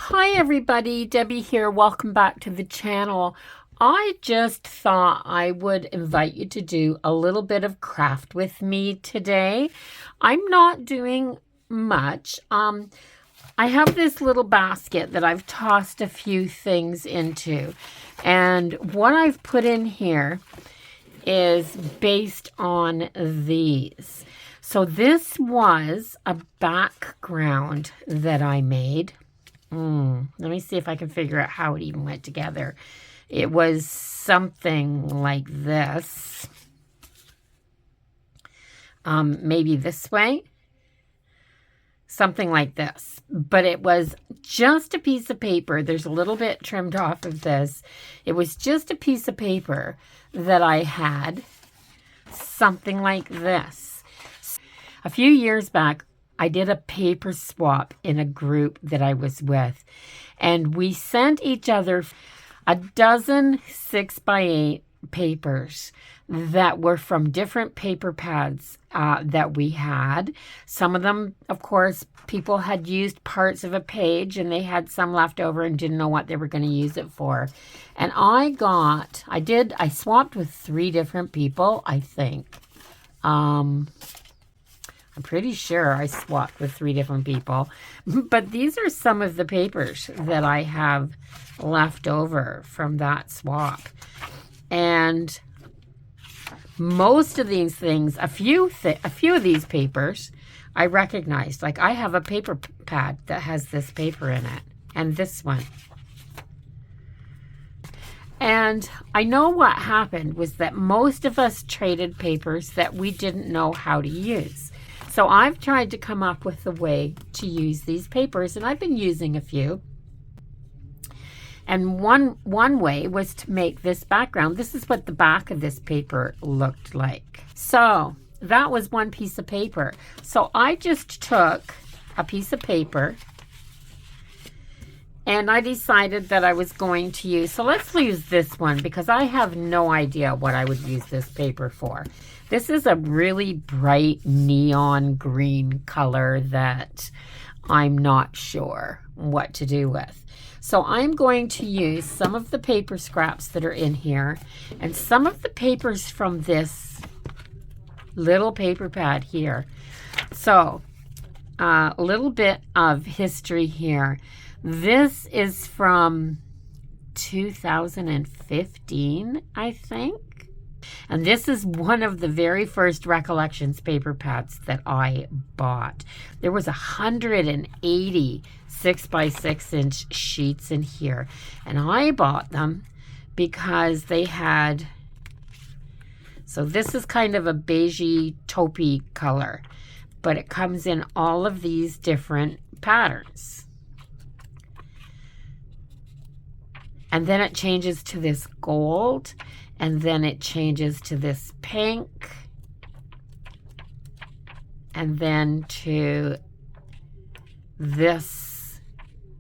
Hi everybody, Debbie here. Welcome back to the channel. I just thought I would invite you to do a little bit of craft with me today. I'm not doing much. I have this little basket that I've tossed a few things into, and what I've put in here is based on these. So this was a background that I made. Let me see if I can figure out how it even went together. It was something like this. Maybe this way. Something like this. But it was just a piece of paper. There's a little bit trimmed off of this. It was just a piece of paper that I had. Something like this. A few years back, I did a paper swap in a group that I was with, and we sent each other a dozen 6x8 papers that were from different paper pads that we had. Some of them, of course, people had used parts of a page and they had some left over and didn't know what they were going to use it for. And I swapped with 3 different people, I think. I'm pretty sure I swapped with 3 different people, but these are some of the papers that I have left over from that swap. And most of these things, a few of these papers I recognized. Like I have a paper pad that has this paper in it, and this one. And I know what happened was that most of us traded papers that we didn't know how to use. So I've tried to come up with a way to use these papers, and I've been using a few. And one way was to make this background. This is what the back of this paper looked like. So that was one piece of paper. So I just took a piece of paper and I decided that I was going to use, so let's use this one because I have no idea what I would use this paper for. This is a really bright neon green color that I'm not sure what to do with. So I'm going to use some of the paper scraps that are in here and some of the papers from this little paper pad here. So a little bit of history here. This is from 2015, I think. And this is one of the very first Recollections paper pads that I bought. There was 180 6x6-inch sheets in here. And I bought them because they had, so this is kind of a beigey taupey color, but it comes in all of these different patterns. And then it changes to this gold, and then it changes to this pink, and then to this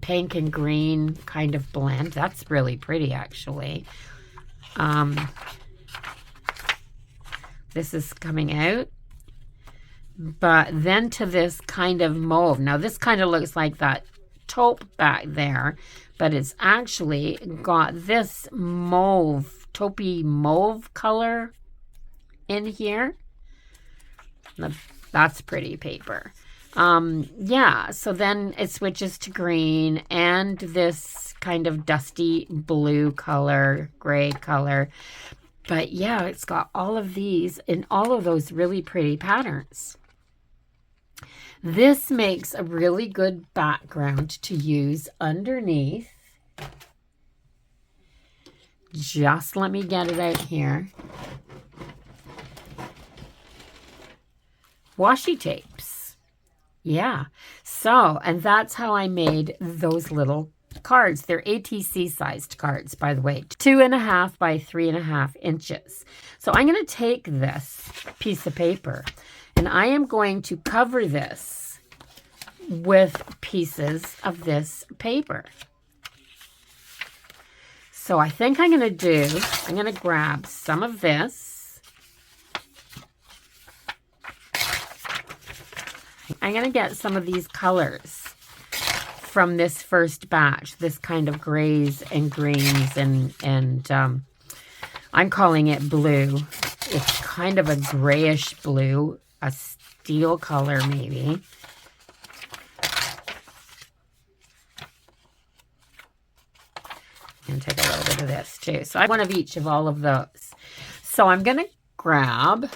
pink and green kind of blend. That's really pretty, actually. This is coming out. But then to this kind of mauve. Now, this kind of looks like that taupe back there, but it's actually got this mauve, taupey mauve color in here. That's pretty paper. Yeah, so then it switches to green and this kind of dusty blue color, gray color. But yeah, it's got all of these in all of those really pretty patterns. This makes a really good background to use underneath. Just let me get it out here. Washi tapes. Yeah. So, and that's how I made those little cards. They're ATC sized cards, by the way. 2.5 by 3.5 inches. So I'm going to take this piece of paper and I am going to cover this with pieces of this paper. So I think I'm going to grab some of this. I'm going to get some of these colors from this first batch, this kind of grays and greens, and I'm calling it blue. It's kind of a grayish blue, a steel color maybe. And take a little bit of this too. So I have one of each of all of those. So I'm going to grab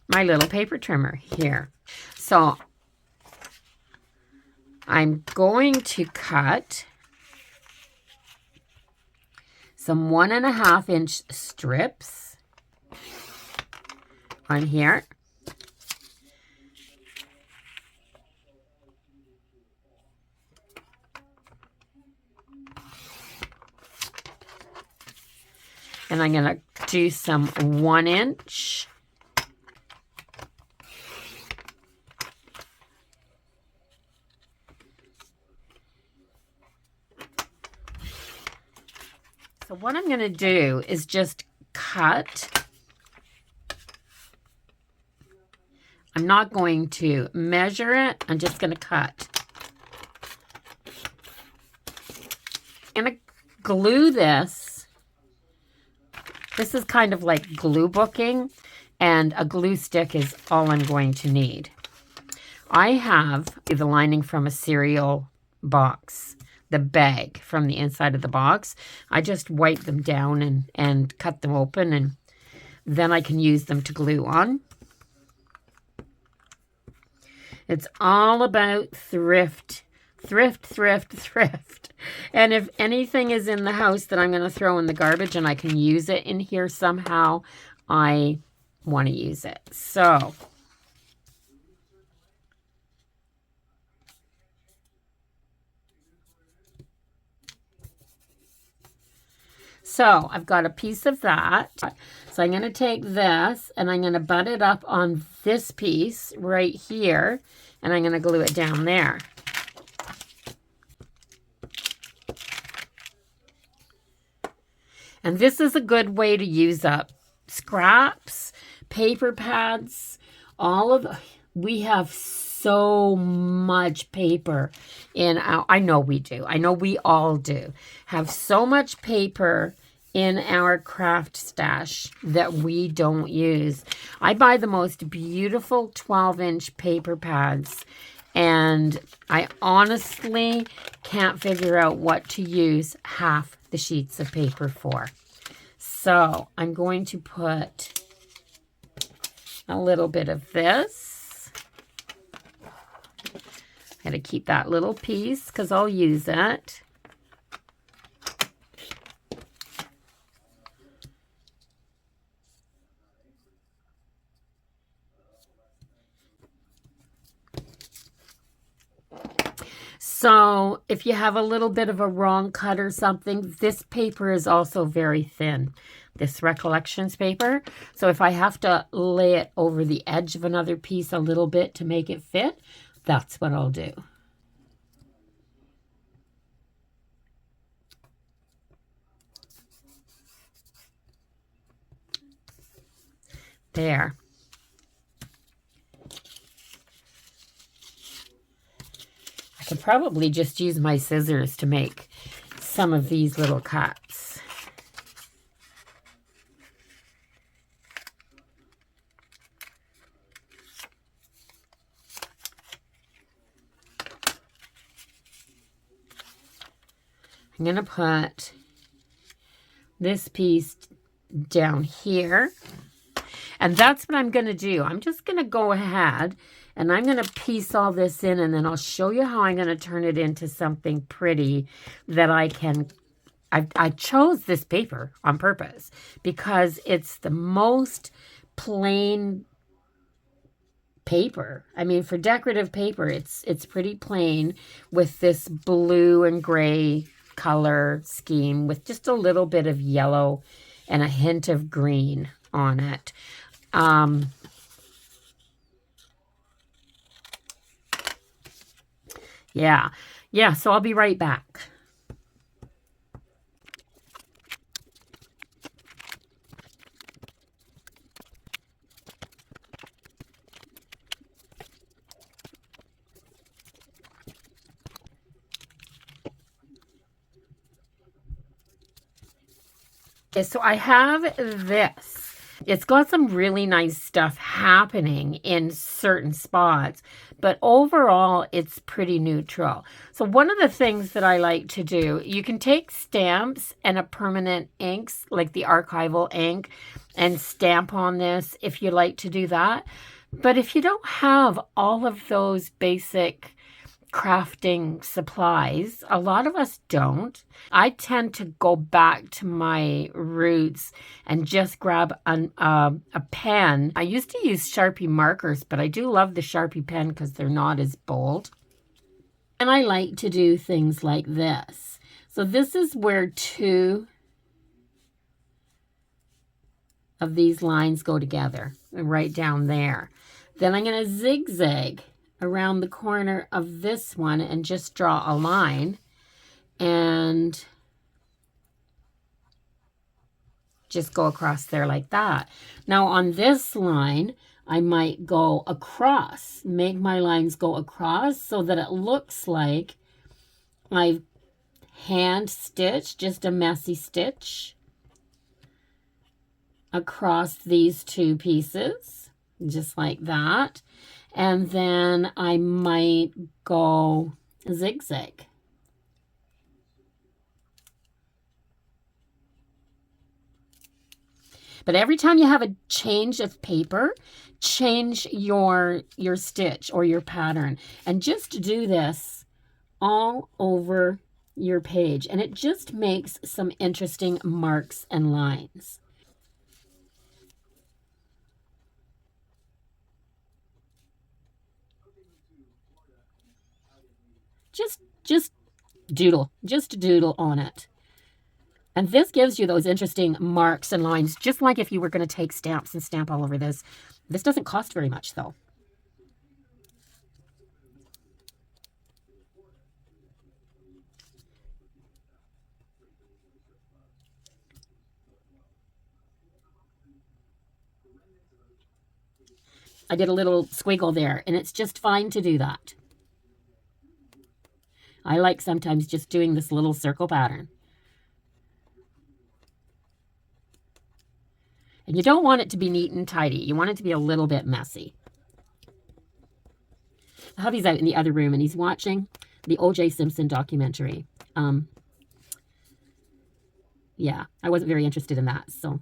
my little paper trimmer here. So I'm going to cut some 1.5 inch strips on here. And I'm going to do some 1 inch. So what I'm going to do is just cut. I'm not going to measure it. I'm just going to cut. I'm going to glue this. This is kind of like glue booking, and a glue stick is all I'm going to need. I have the lining from a cereal box, the bag from the inside of the box. I just wipe them down and cut them open, and then I can use them to glue on. It's all about thrift. And if anything is in the house that I'm going to throw in the garbage and I can use it in here somehow, I want to use it. So I've got a piece of that. So I'm going to take this and I'm going to butt it up on this piece right here, and I'm going to glue it down there. And this is a good way to use up scraps, paper pads, we have so much paper in our, I know we do. I know we all do. Have so much paper in our craft stash that we don't use. I buy the most beautiful 12-inch paper pads, and I honestly can't figure out what to use half the sheets of paper for. So I'm going to put a little bit of this. I got to keep that little piece because I'll use it. So if you have a little bit of a wrong cut or something, this paper is also very thin, this Recollections paper. So if I have to lay it over the edge of another piece a little bit to make it fit, that's what I'll do. There. I could probably just use my scissors to make some of these little cuts. I'm going to put this piece down here. And that's what I'm going to do. I'm just going to go ahead and I'm going to piece all this in, and then I'll show you how I'm going to turn it into something pretty that I can. I chose this paper on purpose because it's the most plain paper. I mean, for decorative paper, it's pretty plain with this blue and gray color scheme with just a little bit of yellow and a hint of green on it. Yeah, so I'll be right back. Okay, so I have this. It's got some really nice stuff happening in certain spots, but overall it's pretty neutral. So one of the things that I like to do, you can take stamps and a permanent inks, like the archival ink, and stamp on this if you like to do that. But if you don't have all of those basic crafting supplies, a lot of us don't. I tend to go back to my roots and just grab a pen. I used to use Sharpie markers, but I do love the Sharpie pen because they're not as bold. And I like to do things like this. So this is where two of these lines go together, right down there. Then I'm going to zigzag around the corner of this one and just draw a line and just go across there like that. Now on this line, I might go across, make my lines go across so that it looks like I've hand stitched, just a messy stitch across these two pieces, just like that. And then I might go zigzag. But every time you have a change of paper, change your stitch or your pattern. And just do this all over your page. And it just makes some interesting marks and lines. Just doodle on it. And this gives you those interesting marks and lines, just like if you were going to take stamps and stamp all over this. This doesn't cost very much, though. I did a little squiggle there, and it's just fine to do that. I like sometimes just doing this little circle pattern. And you don't want it to be neat and tidy. You want it to be a little bit messy. Hubby's out in the other room, and he's watching the O.J. Simpson documentary. Yeah, I wasn't very interested in that, so...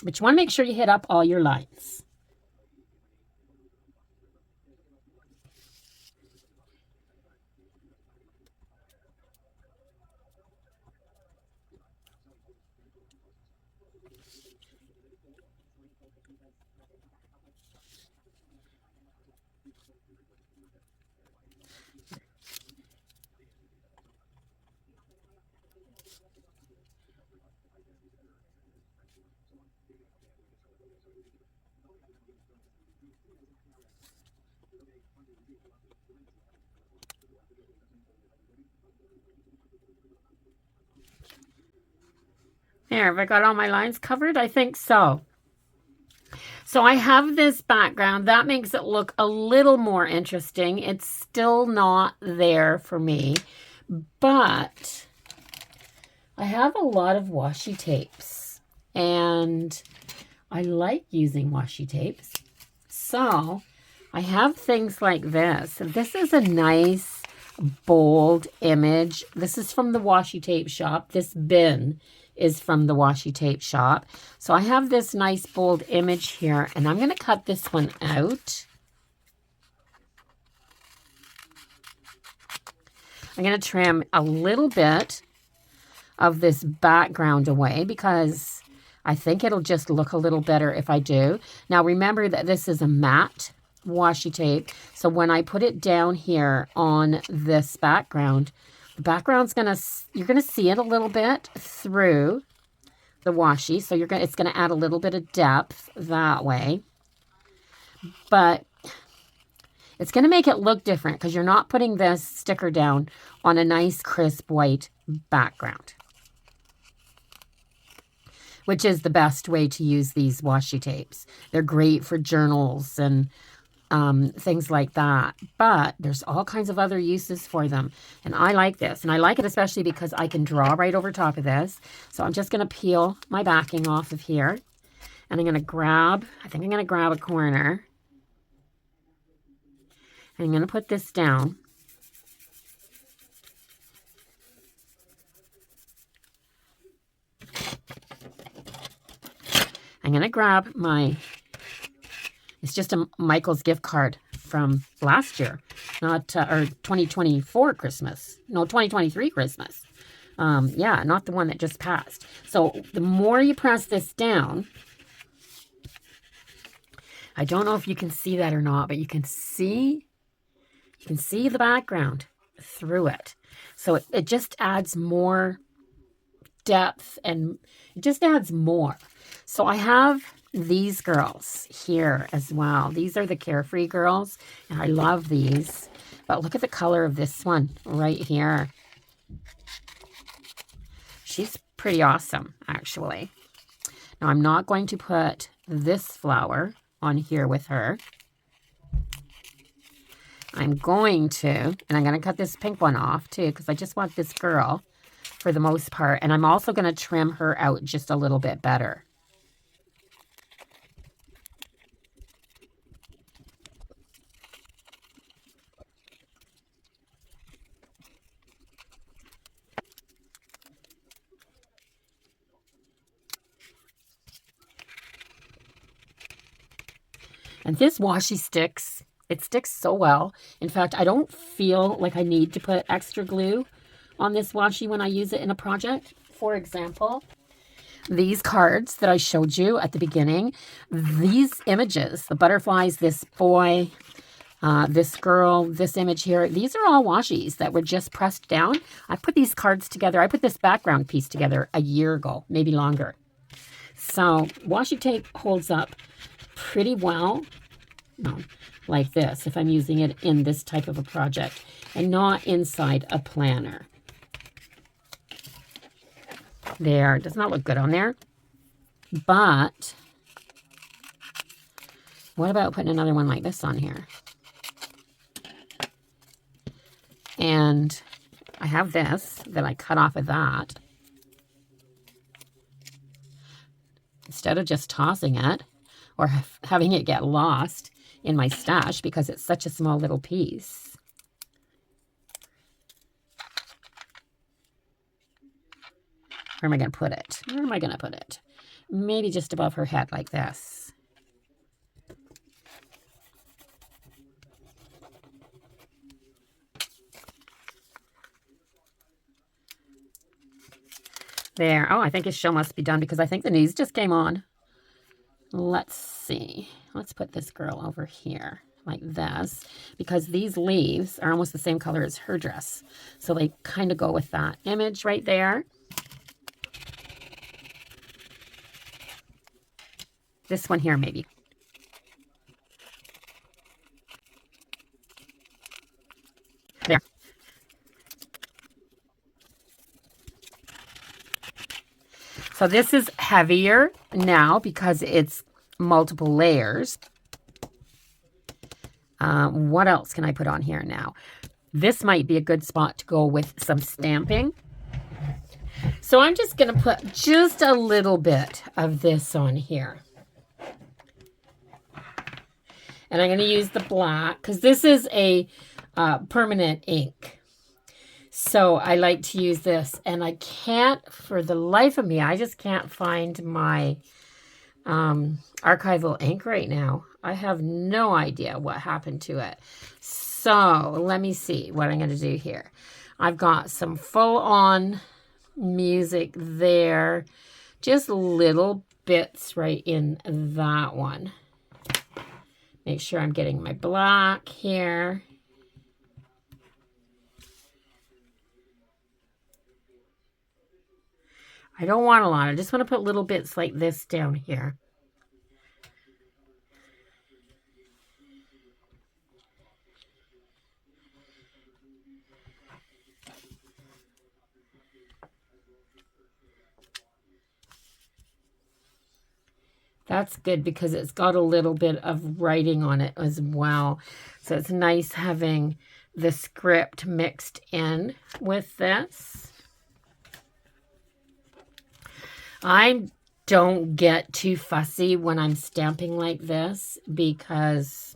But you want to make sure you hit up all your lines. There, have I got all my lines covered? I think so. So I have this background. That makes it look a little more interesting. It's still not there for me, but I have a lot of washi tapes, and I like using washi tapes. So I have things like this. This is a nice, bold image. This is from the washi tape shop. This bin is from the washi tape shop. So I have this nice bold image here, and I'm going to cut this one out. I'm going to trim a little bit of this background away because I think it'll just look a little better if I do. Now remember that this is a matte washi tape, so when I put it down here on this background, the background's you're gonna see it a little bit through the washi, so it's gonna add a little bit of depth that way. But It's going to make it look different because you're not putting this sticker down on a nice crisp white background, which is the best way to use these washi tapes. They're great for journals and things like that, but there's all kinds of other uses for them, and I like this, and I like it especially because I can draw right over top of this. So I'm just going to peel my backing off of here, and I'm going to grab, I think I'm going to grab a corner, and I'm going to put this down. I'm going to grab my, it's just a Michael's gift card from last year, not, or 2024 Christmas. No, 2023 Christmas. Yeah, not the one that just passed. So the more you press this down, I don't know if you can see that or not, but you can see the background through it. So it just adds more depth, and it just adds more. So I have these girls here as well. These are the Carefree girls, and I love these. But look at the color of this one right here. She's pretty awesome, actually. Now, I'm not going to put this flower on here with her. I'm going to, and I'm going to cut this pink one off too, because I just want this girl for the most part. And I'm also going to trim her out just a little bit better. And this washi sticks. It sticks so well. In fact, I don't feel like I need to put extra glue on this washi when I use it in a project. For example, these cards that I showed you at the beginning, these images, the butterflies, this boy, this girl, this image here, these are all washis that were just pressed down. I put these cards together. I put this background piece together a year ago, maybe longer. So washi tape holds up pretty well. Like this, if I'm using it in this type of a project and not inside a planner. There, does not look good on there. But what about putting another one like this on here? And I have this that I cut off of that. Instead of just tossing it or having it get lost in my stash because it's such a small little piece. Where am I going to put it? Where am I going to put it? Maybe just above her head like this. There. Oh, I think his show must be done because I think the news just came on. Let's see. Let's put this girl over here like this because these leaves are almost the same color as her dress. So they kind of go with that image right there. This one here maybe. There. So this is heavier now because it's multiple layers. What else can I put on here now? This might be a good spot to go with some stamping. So I'm just going to put just a little bit of this on here. And I'm going to use the black because this is a permanent ink. So I like to use this, and I can't, for the life of me, I just can't find my archival ink right now. I have no idea what happened to it. So let me see what I'm going to do here. I've got some full-on music there, just little bits right in that one. Make sure I'm getting my black here. I don't want a lot. I just want to put little bits like this down here. That's good because it's got a little bit of writing on it as well. So it's nice having the script mixed in with this. I don't get too fussy when I'm stamping like this because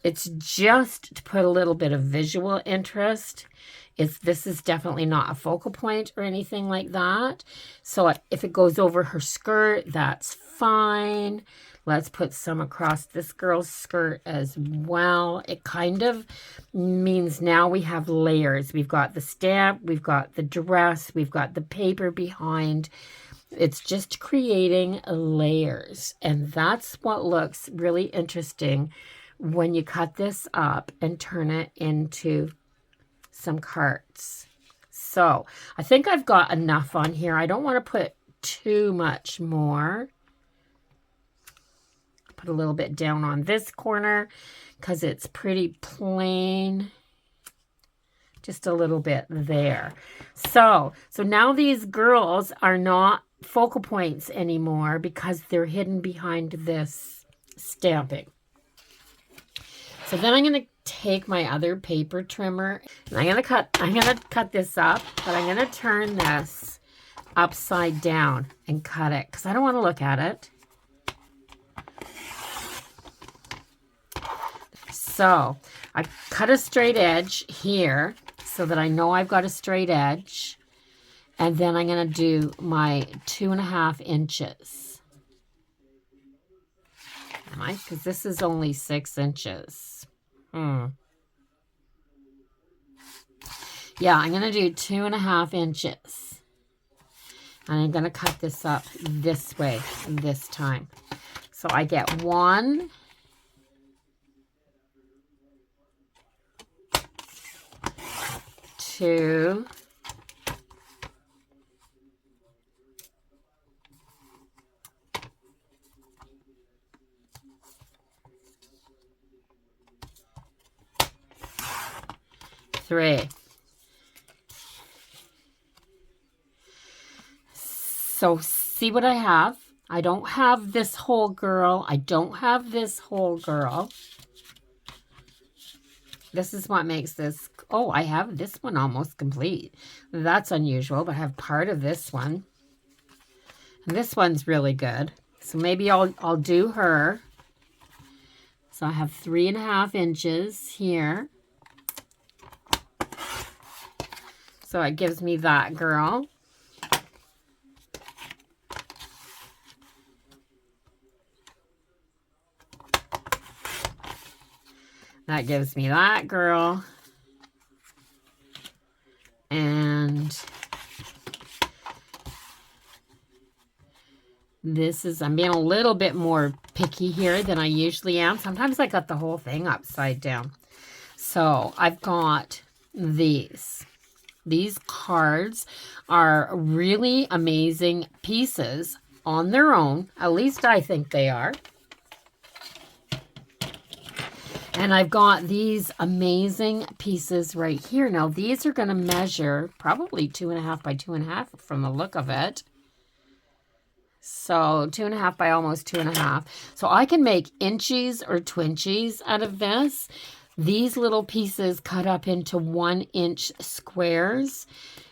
it's just to put a little bit of visual interest. This is definitely not a focal point or anything like that. So if it goes over her skirt, that's fine. Let's put some across this girl's skirt as well. It kind of means now we have layers. We've got the stamp, we've got the dress, we've got the paper behind. It's just creating layers. And that's what looks really interesting when you cut this up and turn it into some cards. So I think I've got enough on here. I don't want to put too much more. Put a little bit down on this corner because it's pretty plain. Just a little bit there. So now these girls are not focal points anymore because they're hidden behind this stamping. So then I'm going to take my other paper trimmer and I'm going to cut this up, but I'm going to turn this upside down and cut it because I don't want to look at it. So I cut a straight edge here so that I know I've got a straight edge. And then I'm going to do my 2.5 inches. Because this is only 6 inches. Yeah, I'm going to do 2.5 inches. And I'm going to cut this up this way this time. So I get 1, 2, 3. So see what I have? I don't have this whole girl. I don't have this whole girl. This is what makes this. Oh, I have this one almost complete. That's unusual, but I have part of this one. And this one's really good. So maybe I'll do her. So I have 3.5 inches here. So it gives me that girl. That gives me that girl. And this is, I'm being a little bit more picky here than I usually am. Sometimes I got the whole thing upside down. So I've got these. These cards are really amazing pieces on their own. At least I think they are. And I've got these amazing pieces right here. Now, these are going to measure probably 2.5 by 2.5 from the look of it. So 2.5 by almost 2.5. So I can make inchies or twinchies out of this. These little pieces cut up into 1-inch squares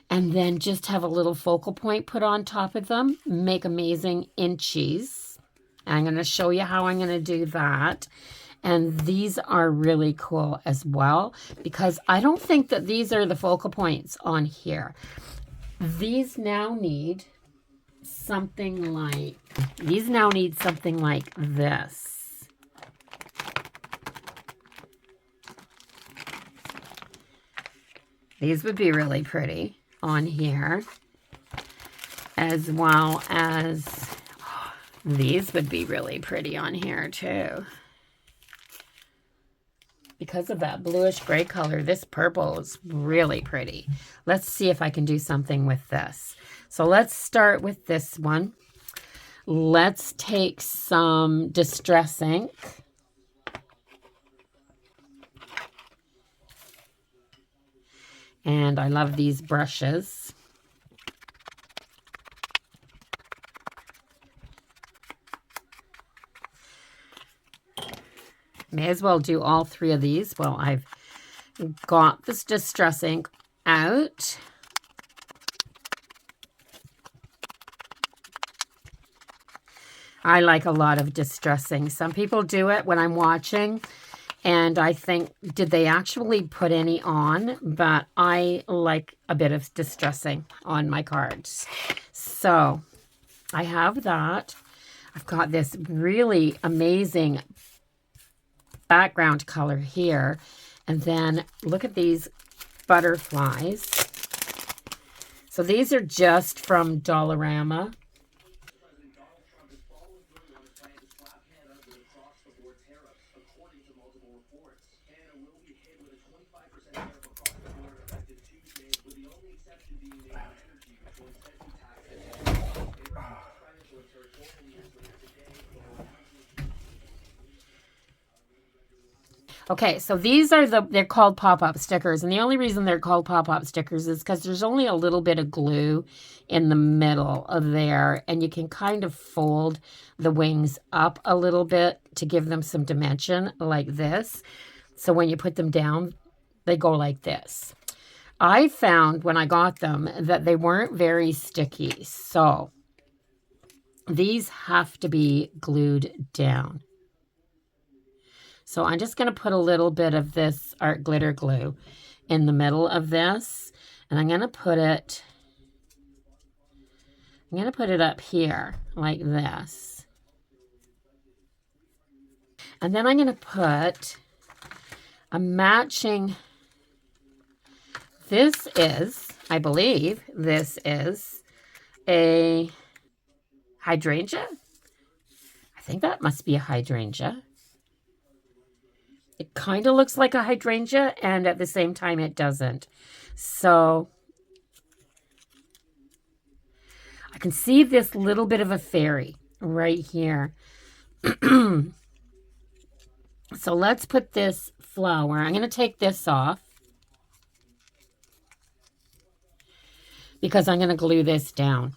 and then just have a little focal point put on top of them. Make amazing inchies. And I'm going to show you how I'm going to do that. And these are really cool as well because I don't think that these are the focal points on here. These now need something like this. These would be really pretty on here, as well as these would be really pretty on here too. Because of that bluish gray color, this purple is really pretty. Let's see if I can do something with this. So let's start with this one. Let's take some Distress ink. And I love these brushes. may as well do all 3 of these while I've got this Distress ink out. I like a lot of distressing. Some people do it when I'm watching, and I think, did they actually put any on? But I like a bit of distressing on my cards. So I have that. I've got this really amazing background color here. And then look at these butterflies. So these are just from Dollarama. Okay, so these are they're called pop-up stickers. And the only reason they're called pop-up stickers is because there's only a little bit of glue in the middle of there. And you can kind of fold the wings up a little bit to give them some dimension like this. So when you put them down, they go like this. I found when I got them that they weren't very sticky. So these have to be glued down. So I'm just going to put a little bit of this art glitter glue in the middle of this. And I'm going to put it up here like this. And then I'm going to put a matching, this is, I believe, this is a hydrangea. I think that must be a hydrangea. It kind of looks like a hydrangea, and at the same time it doesn't. So I can see this little bit of a fairy right here. So let's put this flower. I'm going to take this off because I'm going to glue this down.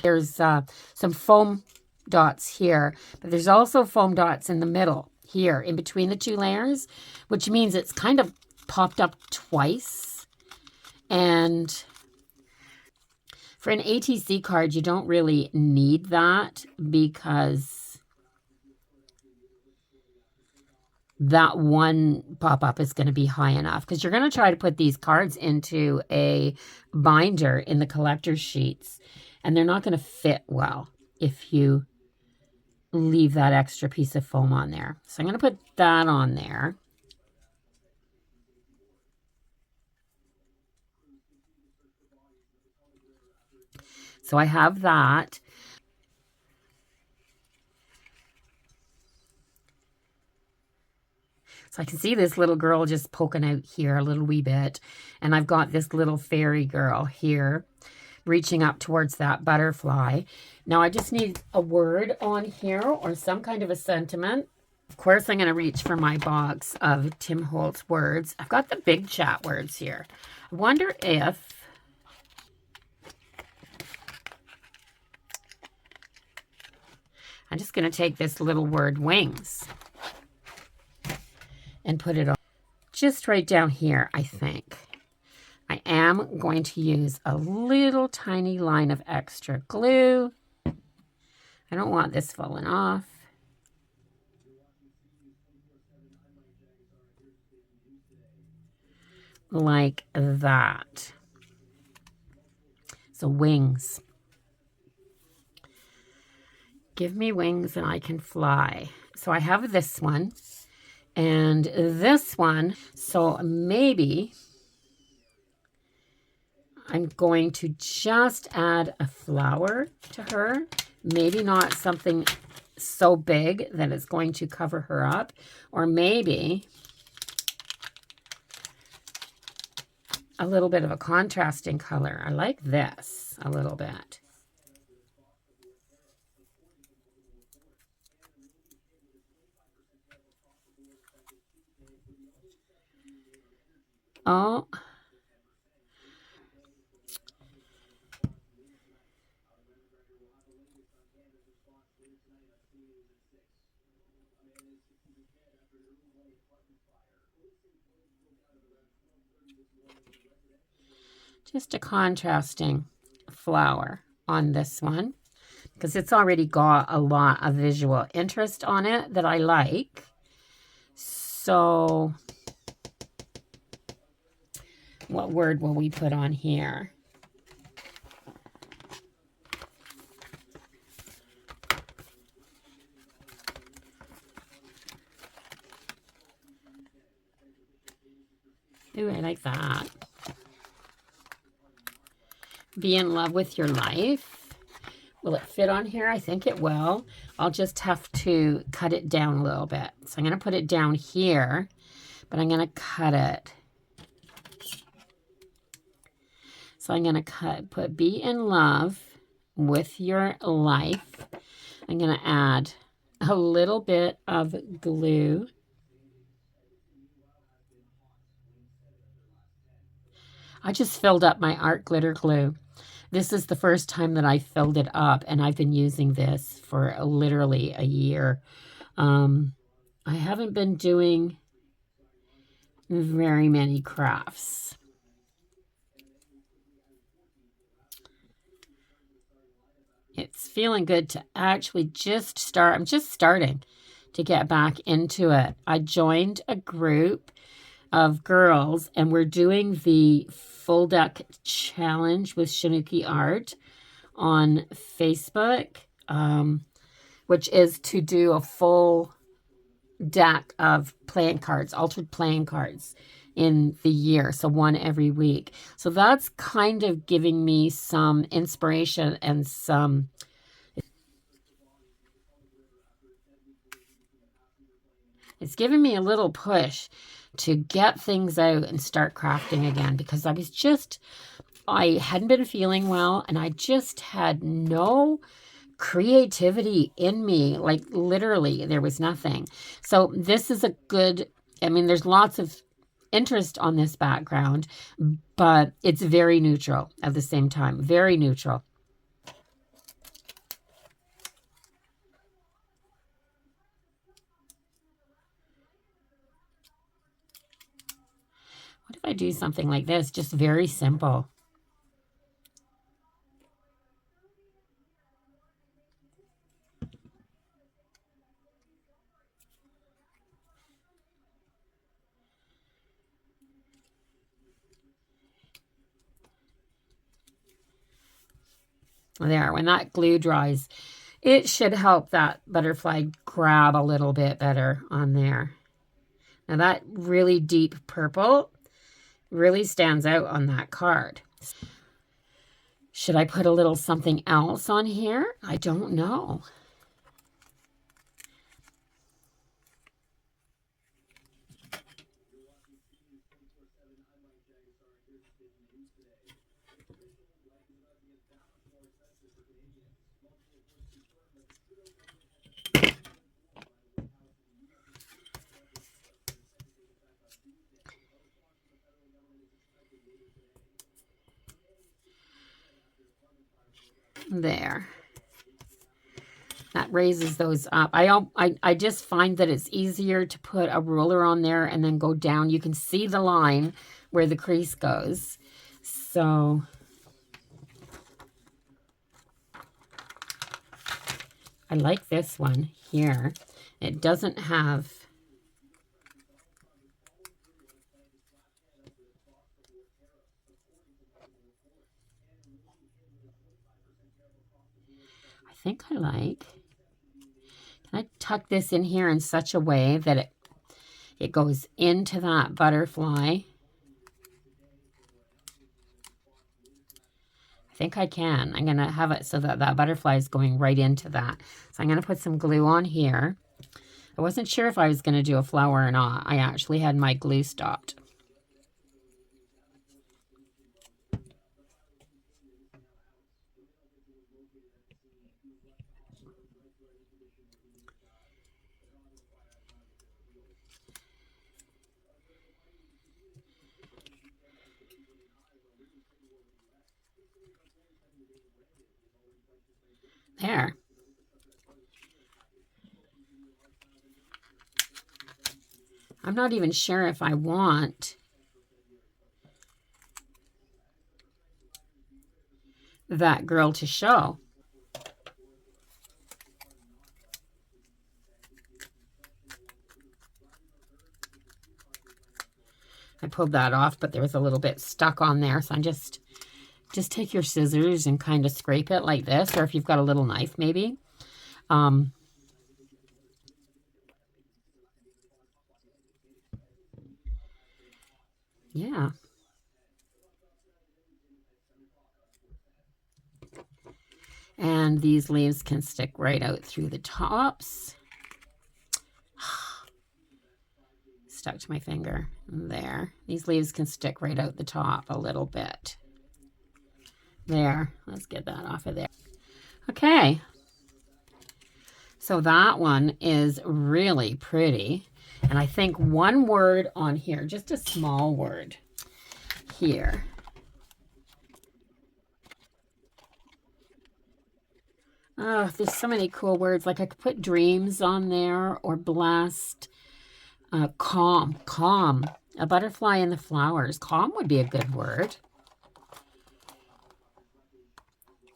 There's some foam dots here, but there's also foam dots in the middle here in between the 2 layers, which means it's kind of popped up twice. And for an ATC card, you don't really need that because that one pop-up is going to be high enough, because you're going to try to put these cards into a binder in the collector's sheets, and they're not going to fit well if you leave that extra piece of foam on there. So I'm going to put that on there. So I have that. So I can see this little girl just poking out here a little wee bit. And I've got this little fairy girl here reaching up towards that butterfly. Now I just need a word on here or some kind of a sentiment. Of course, I'm going to reach for my box of Tim Holtz words. I've got the big chat words here. I wonder if I'm just going to take this little word wings and put it on just right down here, I think. I am going to use a little tiny line of extra glue. I don't want this falling off. Like that. So wings. Give me wings and I can fly. So I have this one and this one. So maybe I'm going to just add a flower to her. Maybe not something so big that it's going to cover her up. Or maybe a little bit of a contrasting color. I like this a little bit. Oh. Just a contrasting flower on this one, because it's already got a lot of visual interest on it that I like. So what word will we put on here? Ooh, I like that. Be in love with your life. Will it fit on here? I think it will. I'll just have to cut it down a little bit. So I'm going to put it down here, but I'm going to cut it. So I'm going to put be in love with your life. I'm going to add a little bit of glue. I just filled up my art glitter glue. This is the first time that I filled it up, and I've been using this for literally a year. I haven't been doing very many crafts. It's feeling good to actually just start. I'm just starting to get back into it. I joined a group of girls, and we're doing the full deck challenge with Shanuki Art on Facebook, which is to do a full deck of playing cards, altered playing cards in the year, so one every week. So that's kind of giving me some inspiration and some it's giving me a little push to get things out and start crafting again, because I hadn't been feeling well, and I just had no creativity in me. Like literally there was nothing. So this is a good, I mean, there's lots of interest on this background, but it's very neutral at the same time. Very neutral. What if I do something like this? Just very simple. There, when that glue dries, it should help that butterfly grab a little bit better on there. Now that really deep purple really stands out on that card. Should I put a little something else on here? I don't know. There. That raises those up. I just find that it's easier to put a ruler on there and then go down. You can see the line where the crease goes. So I like this one here. It doesn't have... I think I like... Can I tuck this in here in such a way that it goes into that butterfly? I think I can. I'm going to have it so that that butterfly is going right into that. So I'm going to put some glue on here. I wasn't sure if I was going to do a flower or not. I actually had my glue stopped. There. I'm not even sure if I want that girl to show. I pulled that off, but there was a little bit stuck on there, so I'm just take your scissors and kind of scrape it like this, or if you've got a little knife maybe. Yeah. And these leaves can stick right out through the tops. Stuck to my finger. There. These leaves can stick right out the top a little bit. There. Let's get that off of there. Okay. So that one is really pretty. And I think one word on here, just a small word here. Oh, there's so many cool words. Like I could put dreams on there, or blessed. Calm. Calm. A butterfly in the flowers. Calm would be a good word.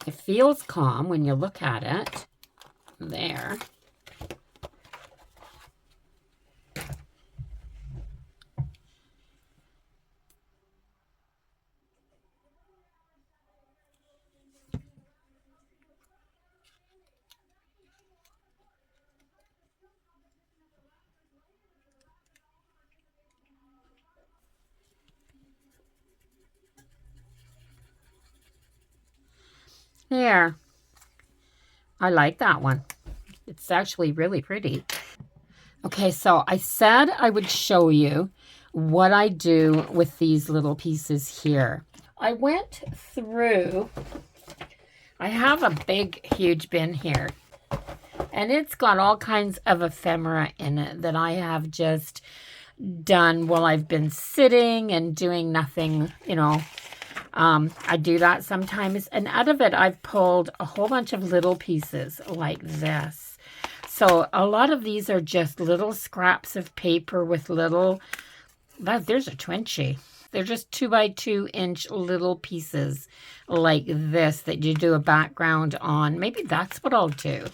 It feels calm when you look at it. There. There. I like that one. It's actually really pretty. Okay, so I said I would show you what I do with these little pieces here. I went through, I have a big, huge bin here, and it's got all kinds of ephemera in it that I have just done while I've been sitting and doing nothing, you know. I do that sometimes, and out of it I've pulled a whole bunch of little pieces like this. So a lot of these are just little scraps of paper with little, there's a Twinchie. They're just 2 by 2 inch little pieces like this that you do a background on. Maybe that's what I'll do.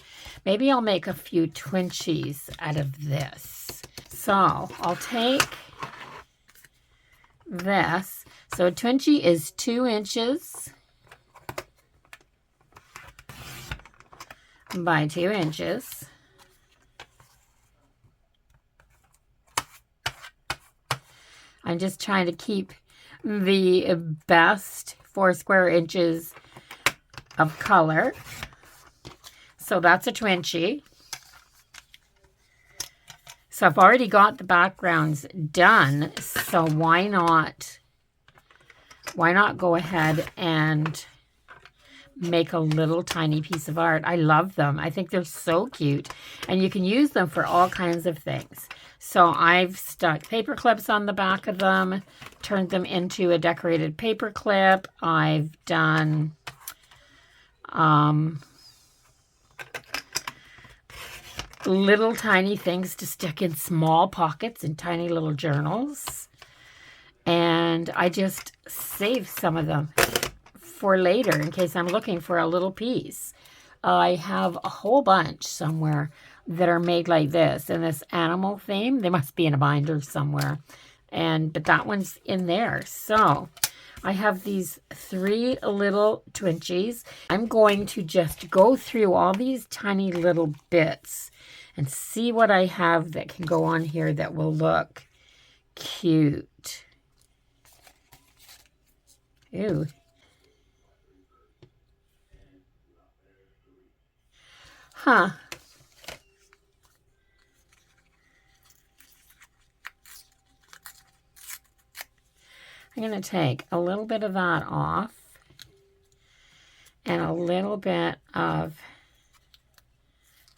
Maybe I'll make a few Twinchies out of this. So I'll take this. So a Twinchie is 2 inches by 2 inches. I'm just trying to keep the best 4 square inches of color. So that's a Twinchie. So I've already got the backgrounds done. So why not go ahead and make a little tiny piece of art? I love them. I think they're so cute. And you can use them for all kinds of things. So I've stuck paper clips on the back of them, turned them into a decorated paper clip. I've done little tiny things to stick in small pockets in tiny little journals. And I just save some of them for later in case I'm looking for a little piece. I have a whole bunch somewhere that are made like this in this animal theme. They must be in a binder somewhere. But that one's in there. So I have these 3 little Twinchies. I'm going to just go through all these tiny little bits and see what I have that can go on here that will look cute. Ew. Huh. I'm going to take a little bit of that off and a little bit of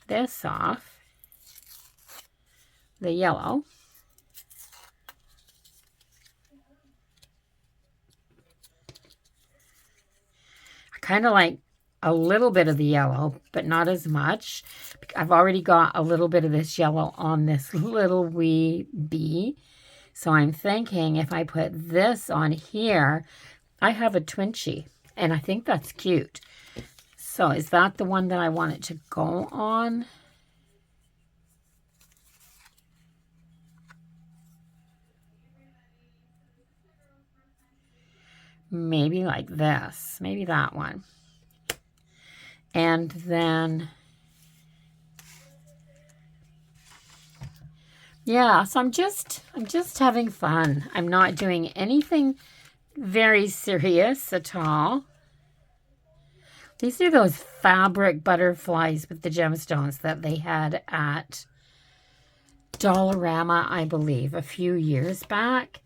this off, the yellow. I kind of like a little bit of the yellow, but not as much. I've already got a little bit of this yellow on this little wee bee. So I'm thinking if I put this on here, I have a Twinchie. And I think that's cute. So is that the one that I want it to go on? Maybe like this. Maybe that one. And then, yeah, so I'm just having fun. I'm not doing anything very serious at all. These are those fabric butterflies with the gemstones that they had at Dollarama, I believe, a few years back.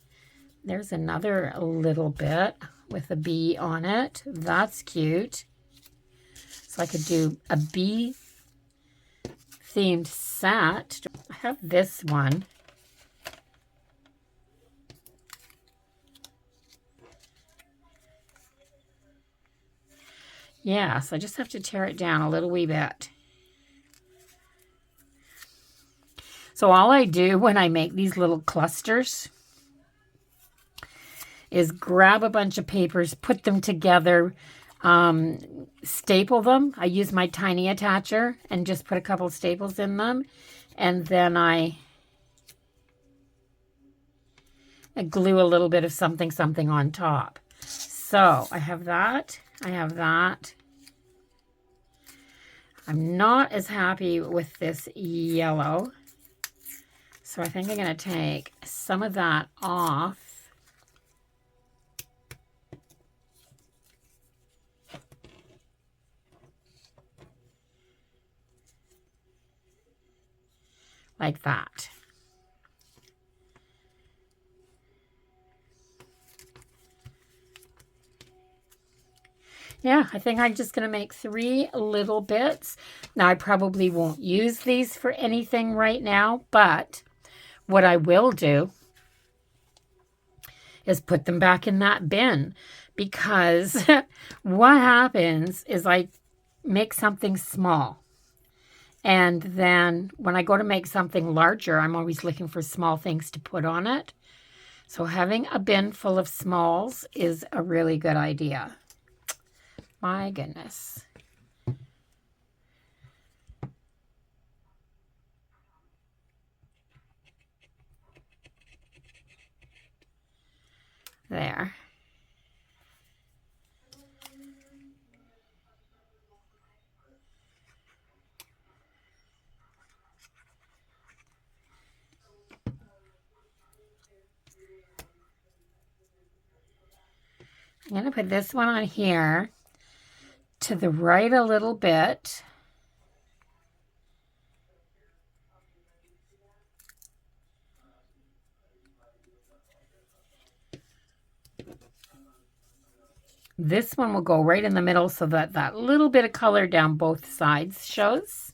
There's another little bit with a bee on it. That's cute. So I could do a bee themed set. I have this one. Yeah, so I just have to tear it down a little wee bit. So all I do when I make these little clusters is grab a bunch of papers, put them together, staple them. I use my tiny attacher and just put a couple staples in them. And then I glue a little bit of something on top. So I have that. I have that. I'm not as happy with this yellow. So I think I'm going to take some of that off. Like that. Yeah, I think I'm just going to make 3 little bits. Now, I probably won't use these for anything right now, but what I will do is put them back in that bin, because what happens is I make something small, and then when I go to make something larger, I'm always looking for small things to put on it. So having a bin full of smalls is a really good idea. My goodness. There. I'm going to put this one on here to the right a little bit. This one will go right in the middle so that that little bit of color down both sides shows.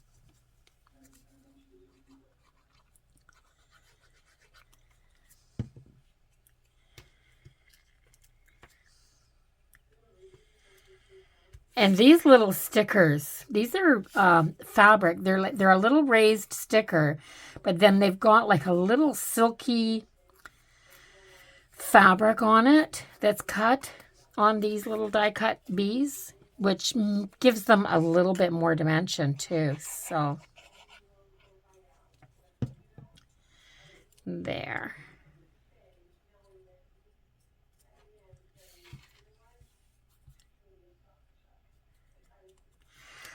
And these little stickers, these are fabric. They're a little raised sticker, but then they've got like a little silky fabric on it that's cut on these little die cut bees, which gives them a little bit more dimension too. So there.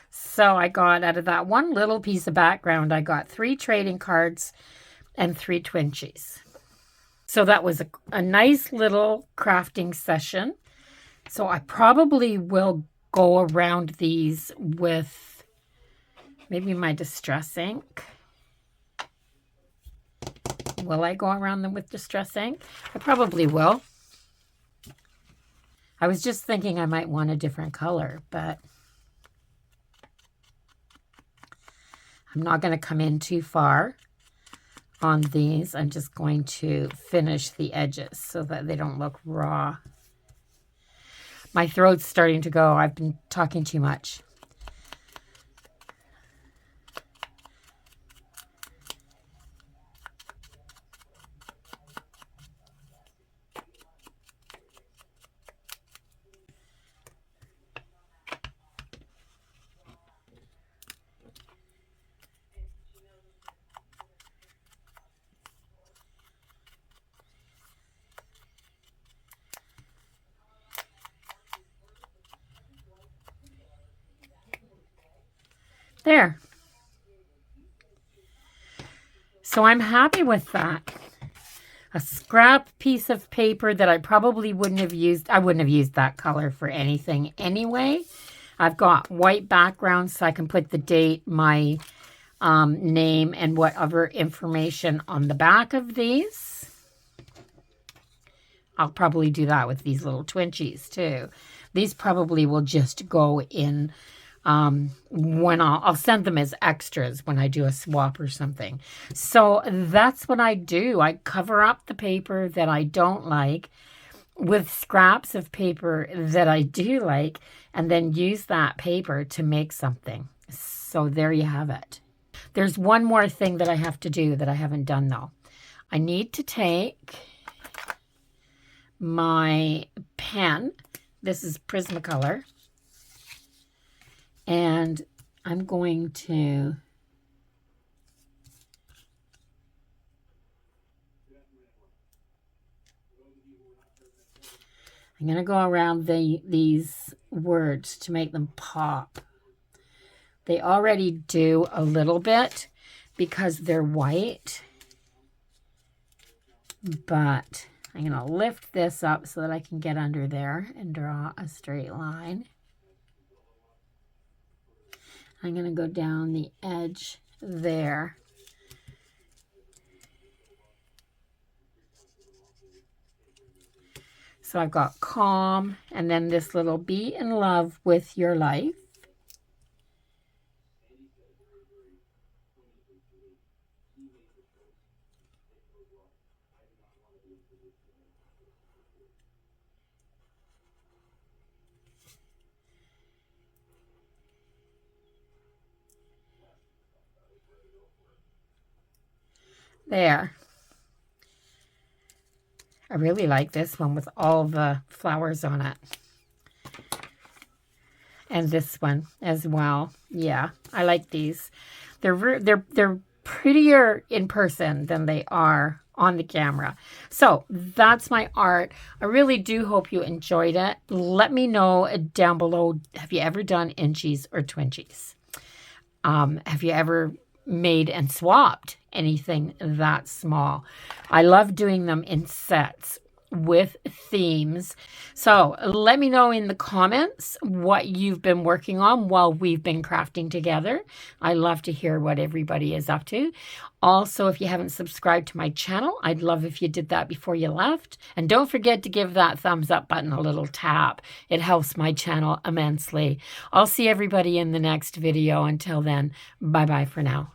So I got, out of that one little piece of background, I got 3 trading cards and 3 Twinchies. So that was a nice little crafting session. So I probably will go around these with maybe my Distress ink. Will I go around them with Distress ink? I probably will. I was just thinking I might want a different color, but I'm not going to come in too far on these. I'm just going to finish the edges so that they don't look raw. My throat's starting to go. I've been talking too much. There. So I'm happy with that. A scrap piece of paper that I probably wouldn't have used. I wouldn't have used that color for anything anyway. I've got white background so I can put the date, my name, and whatever information on the back of these. I'll probably do that with these little Twinchies too. These probably will just go in when I'll send them as extras when I do a swap or something. So that's what I do. I cover up the paper that I don't like with scraps of paper that I do like, and then use that paper to make something. So there you have it. There's one more thing that I have to do that I haven't done though. I need to take my pen. This is Prismacolor. And I'm going to go around these words to make them pop. They already do a little bit because they're white, but I'm going to lift this up so that I can get under there and draw a straight line. I'm going to go down the edge there. So I've got calm, and then this little be in love with your life. There. I really like this one with all the flowers on it. And this one as well. Yeah, I like these. They're prettier in person than they are on the camera. So that's my art. I really do hope you enjoyed it. Let me know down below, have you ever done inchies or twinchies? Have you ever made and swapped anything that small? I love doing them in sets with themes. So let me know in the comments what you've been working on while we've been crafting together. I love to hear what everybody is up to. Also, if you haven't subscribed to my channel, I'd love if you did that before you left. And don't forget to give that thumbs up button a little tap. It helps my channel immensely. I'll see everybody in the next video. Until then, bye-bye for now.